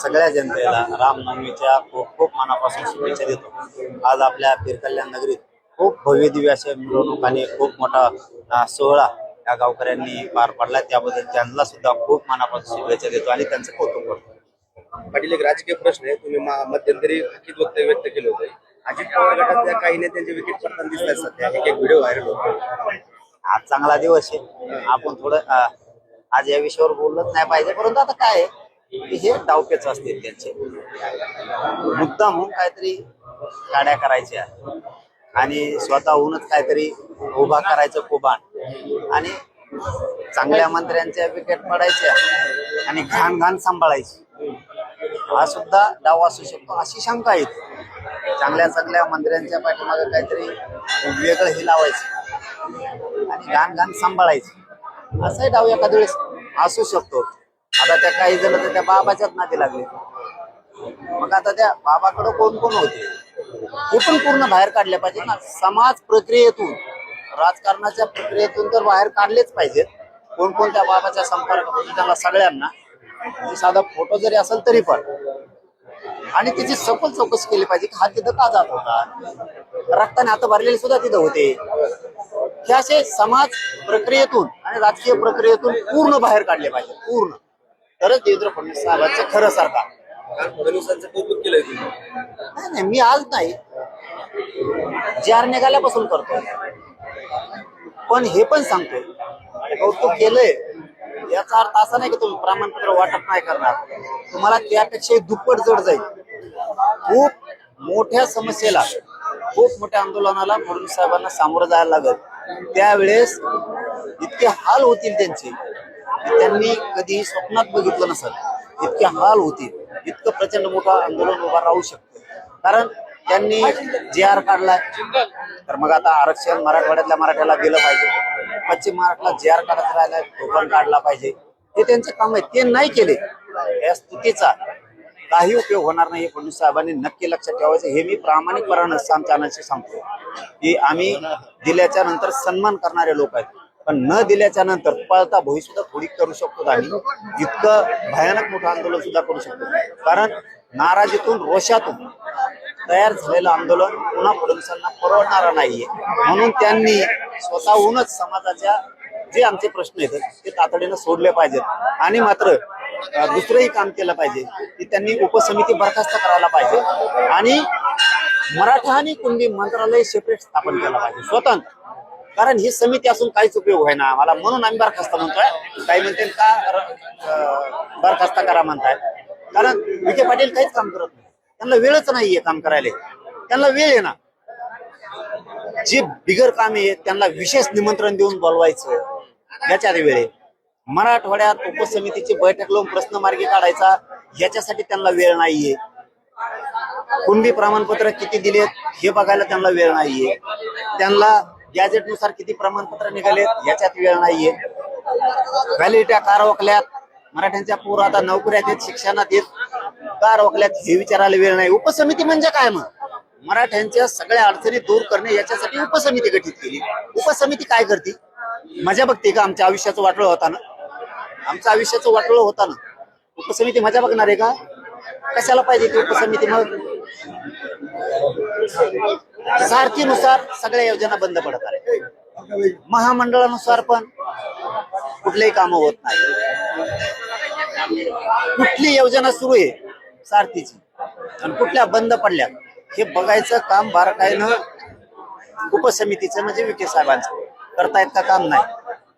सगळ्या जनतेला रामनवमीच्या खूप खूप मनापासून शुभेच्छा देतो। आज आपल्या पीरकल्याण नगरीत खूप भव्य दिव्य असे मिरवणूक आणि खूप मोठा सोहळा या गावकऱ्यांनी पार पडला, त्याबद्दल त्यांना सुद्धा खूप मनापासून शुभेच्छा देतो आणि त्यांचं कौतुक करतो। पाटील, एक राजकीय प्रश्न आहे। तुम्ही मध्यंतरी लिखित वक्तव्य व्यक्त केलं होतं। अजित पवार गटातल्या काही नेत्यांचे विकेट पडताना दिसतात सध्या, एक व्हिडिओ व्हायरल होतो। आज चांगला दिवस आहे, आपण थोडं आज या विषयावर बोललंच नाही पाहिजे, परंतु आता काय आहे, हे डावपेच असतील त्यांचे, मुद्दाम होऊन काहीतरी गाड्या करायच्या आणि स्वतःहूनच काहीतरी उभा करायचं कुबाण आणि चांगल्या मंत्र्यांच्या विकेट पडायच्या आणि घाण घाण सांभाळायची, हा सुद्धा डाव असू शकतो अशी शंका येते। चांगल्या चांगल्या मंत्र्यांच्या पाठीमागे काहीतरी वेगळं हे लावायचं आणि घाण घाण सांभाळायची, असाही डाव एखाद्या वेळेस असू शकतो। आता त्या काही जण तर त्या बाबाच्याच नादी लागले, मग आता त्या बाबाकडे कोण कोण होते हे पण पूर्ण बाहेर काढले पाहिजे ना। समाज प्रक्रियेतून, राजकारणाच्या प्रक्रियेतून तर बाहेर काढलेच पाहिजेत कोण कोण त्या बाबाच्या संपर्कात, त्याला सगळ्यांना साधा फोटो जरी असेल तरी पण, आणि त्याची सखोल चौकशी केली पाहिजे की हा तिथं का जात होता, रक्ताने हात भरलेले सुद्धा तिथं होते। हे असे समाज प्रक्रियेतून आणि राजकीय प्रक्रियेतून पूर्ण बाहेर काढले पाहिजे, पूर्ण, तरच देवेंद्र फडणवीस साहेबांचं खरं सरकार। फडणवीसांचं कौतुक केलंय तुम्ही? नाही, मी आज नाही, जार निघाल्यापासून करतो, पण हे पण सांगतोय कौतुक केलंय याचा अर्थ असा नाही की तुम्ही प्रमाणपत्र वाटप नाही करणार, तुम्हाला त्यापेक्षा दुप्पट जड जाईल। खूप मोठ्या समस्येला, खूप मोठ्या आंदोलनाला फडणवीस साहेबांना सामोरं जायला लागत, त्यावेळेस इतके हाल होतील त्यांचे की त्यांनी कधी स्वप्नात बघितलं नसेल, इतके हाल होतील, इतकं प्रचंड मोठं आंदोलन उभा राहू शकतं। कारण त्यांनी JR काढलाय, तर मग आता आरक्षण मराठवाड्यातल्या मराठ्याला दिलं पाहिजे, पश्चिम महाराष्ट्राला JR काढत राहिलाय, तो पण काढला पाहिजे, हे त्यांचे काम आहे, ते नाही केले, या स्तुतीचा काही उपयोग होणार नाही हे फडणवीस साहेबांनी नक्की लक्षात ठेवायचं। हे मी प्रामाणिकपणानं चॅनलशी सांगतो की आम्ही दिल्याच्या नंतर सन्मान करणारे लोक आहेत, पण न दिल्याच्या नंतर पळता भोई सुद्धा थोडी करू शकतो आम्ही, इतकं भयानक मोठं आंदोलन सुद्धा करू शकतो। कारण नाराजीतून, रोषातून तयार झालेलं आंदोलन पुन्हा फडणवीसांना परवडणारा नाहीये, म्हणून त्यांनी स्वतःहूनच समाजाच्या जे आमचे प्रश्न आहेत ते तातडीनं सोडले पाहिजेत आणि मात्र दुसरंही काम केलं पाहिजे की त्यांनी उपसमिती बरखास्त करायला पाहिजे आणि मराठा आणि कुणबी मंत्रालय सेपरेट स्थापन केलं पाहिजे स्वतंत्र, कारण ही समिती असून काहीच उपयोग होईना आम्हाला, म्हणून आम्ही बरखास्त म्हणतोय। काही म्हणते का बरखास्त करा म्हणताय, कारण विखे पाटील काहीच काम करत नाही, त्यांना वेळच नाहीये काम करायला, त्यांना वेळ आहे ना, जे बिगर काम आहे त्यांना विशेष निमंत्रण देऊन बोलवायचं, याच्या वेळे मराठवाड्यात उपसमितीची बैठक लावून प्रश्न मार्गी काढायचा, याच्यासाठी त्यांना वेळ नाहीये, कुणबी प्रमाणपत्र किती दिलेत हे बघायला त्यांना वेळ नाहीये, त्यांना गॅजेटनुसार किती प्रमाणपत्र निघालेत याच्यात वेळ नाहीये, व्हॅलिडिटी का रोखल्यात, मराठ्यांच्या पूर आता नोकऱ्यात येत, शिक्षणात येत, का रोखल्यात हे विचारायला वेळ नाही। उपसमिती म्हणजे काय, मग मराठ्यांच्या सगळ्या अडचणी दूर करणे याच्यासाठी उपसमिती गठीत केली। उपसमिती काय करते, मजा बघते का? आमच्या आयुष्याचं वाटलं होता ना, आमचं आयुष्याचं वाटलं होता ना, उपसमिती मजा बघणार आहे का? कशाला पाहिजे ती उपसमिती? मग सारखीनुसार सगळ्या योजना बंद पडत आल्या, महामंडळानुसार पण कुठलेही कामं होत नाही, कुठली योजना सुरू आहे सारथीची आणि कुठल्या बंद पडल्या हे बघायचं काम बारकाईनं उपसमितीचं म्हणजे विखे साहेबांचं करतायत का काम नाही,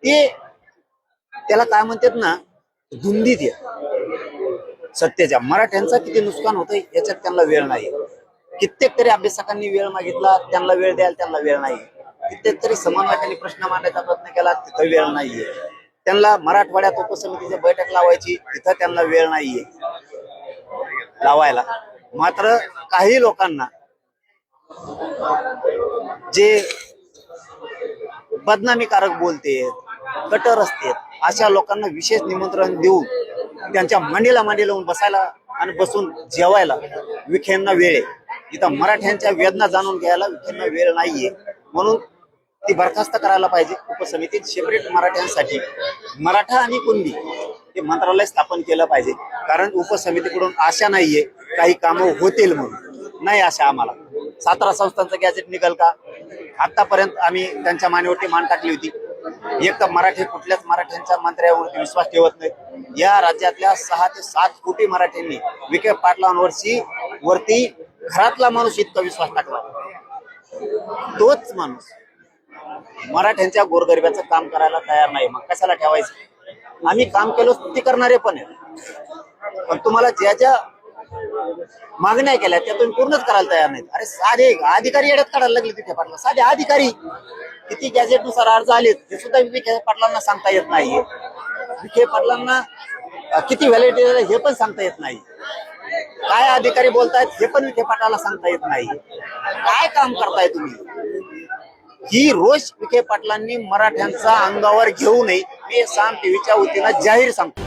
ते त्याला काय म्हणतात ना, धुंदीत आहे सत्तेच्या। मराठ्यांचं किती नुकसान होतंय याच्यात त्यांना वेळ नाही, कित्येक तरी अभ्यासकांनी वेळ मागितला, त्यांना वेळ द्यायला त्यांना वेळ नाही, कित्येक तरी समन्वयकांनी प्रश्न मांडायचा प्रयत्न केला, तिथं वेळ नाहीये, त्यांना मराठवाड्यात उपसमितीची बैठक लावायची, तिथं त्यांना वेळ नाहीये लावायला। मात्र काही लोकांना जे बदनामीकारक बोलते, कटर असते, अशा लोकांना विशेष निमंत्रण देऊन त्यांच्या मांडीला मांडी लावून बसायला आणि बसून जेवायला विखेंना वेळ आहे। इथं मराठ्यांच्या वेदना जाणून घ्यायला विखेंना वेळ नाहीये, म्हणून ती बरखास्त करायला पाहिजे उपसमितीत सेपरेट मराठ्यांसाठी, मराठा आणि कुणबी ते मंत्रालय स्थापन केलं पाहिजे. कारण उपसमितीकडून आशा नाहीये काही कामं होतील म्हणून, नाही आशा आम्हाला. 17 संस्थांचं गॅजेट निघाल का? आतापर्यंत आम्ही त्यांच्या मानेवरती मान टाकली होती. एक तर मराठी कुठल्याच मराठ्यांच्या मंत्र्यावरती विश्वास ठेवत नाही. या राज्यातल्या 6 ते 7 कोटी मराठ्यांनी विखे पाटलांवरती घरातला माणूस इतका विश्वास टाकला. तोच माणूस मराठ्यांच्या गोरगरिबाचं काम करायला तयार नाही. मग कशाला ठेवायचं? आम्ही काम केलं ते करणारे पण आहेत, पण तुम्हाला ज्या ज्या मागण्या केल्या त्या तुम्ही पूर्णच करायला तयार नाहीत. अरे साधे अधिकारी येड्यात काढायला लागले विखे पाटला. साधे अधिकारी किती गॅजेटनुसार अर्ज आलेत हे सुद्धा विखे पाटलांना सांगता येत नाही. विखे पाटलांना किती व्हॅलिडिटी हे पण सांगता येत नाही. काय अधिकारी बोलतायत हे पण विखे पाटलाला सांगता येत नाही. काय काम करताय तुम्ही? ही रोष विखे पाटलांनी मराठ्यांचा अंगावर घेऊ नये, मी साम टीव्हीच्या वतीनं जाहीर सांगतो.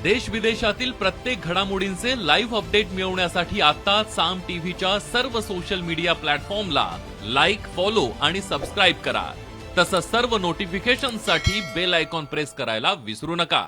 देश विदेशातील प्रत्येक घडामोडींचे लाईव्ह अपडेट मिळवण्यासाठी आता साम टीव्हीच्या सर्व सोशल मीडिया प्लॅटफॉर्मला लाईक, फॉलो आणि सबस्क्राईब करा. तसंच सर्व नोटिफिकेशनसाठी बेल आयकॉन प्रेस करायला विसरू नका.